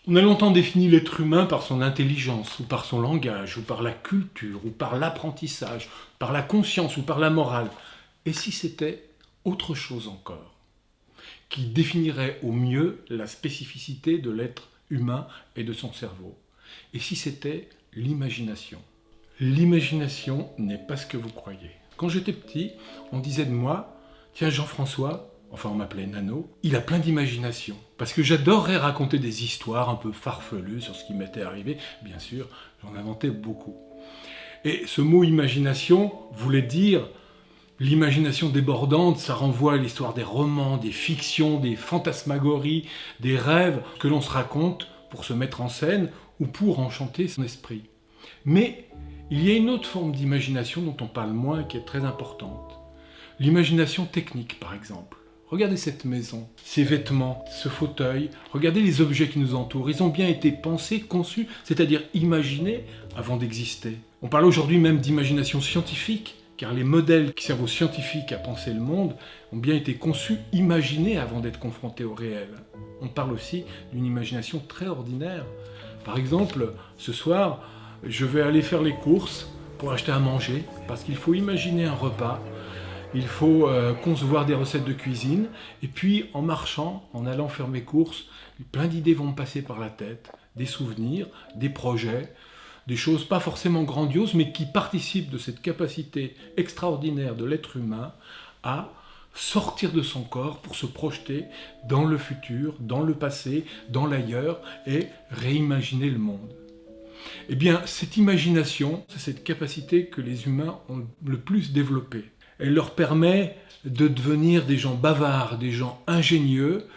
On a longtemps défini l'être humain par son intelligence, ou par son langage, ou par la culture, ou par l'apprentissage, par la conscience, ou par la morale. Et si c'était autre chose encore, qui définirait au mieux la spécificité de l'être humain et de son cerveau? Et si c'était l'imagination? L'imagination n'est pas ce que vous croyez. Quand j'étais petit, on disait de moi, tiens Jean-François, enfin on m'appelait Nano, il a plein d'imagination. Parce que j'adorerais raconter des histoires un peu farfelues sur ce qui m'était arrivé. Bien sûr, j'en inventais beaucoup. Et ce mot imagination voulait dire l'imagination débordante, ça renvoie à l'histoire des romans, des fictions, des fantasmagories, des rêves que l'on se raconte pour se mettre en scène ou pour enchanter son esprit. Mais il y a une autre forme d'imagination dont on parle moins et qui est très importante. L'imagination technique, par exemple. Regardez cette maison, ces vêtements, ce fauteuil, regardez les objets qui nous entourent. Ils ont bien été pensés, conçus, c'est-à-dire imaginés avant d'exister. On parle aujourd'hui même d'imagination scientifique, car les modèles qui servent aux scientifiques à penser le monde ont bien été conçus, imaginés avant d'être confrontés au réel. On parle aussi d'une imagination très ordinaire. Par exemple, ce soir, je vais aller faire les courses pour acheter à manger, parce qu'il faut imaginer un repas. Il faut concevoir des recettes de cuisine, et puis en marchant, en allant faire mes courses, plein d'idées vont me passer par la tête, des souvenirs, des projets, des choses pas forcément grandioses, mais qui participent de cette capacité extraordinaire de l'être humain à sortir de son corps pour se projeter dans le futur, dans le passé, dans l'ailleurs, et réimaginer le monde. Eh bien, cette imagination, c'est cette capacité que les humains ont le plus développée. Elle leur permet de devenir des gens bavards, des gens ingénieux,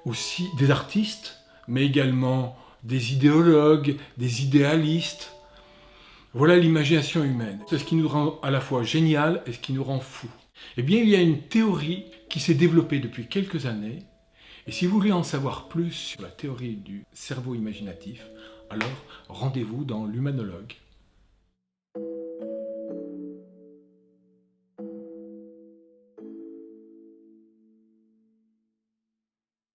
aussi des artistes, mais également des idéologues, des idéalistes. Voilà l'imagination humaine. C'est ce qui nous rend à la fois génial et ce qui nous rend fou. Eh bien, il y a une théorie qui s'est développée depuis quelques années, et si vous voulez en savoir plus sur la théorie du cerveau imaginatif, alors rendez-vous dans l'Humanologue.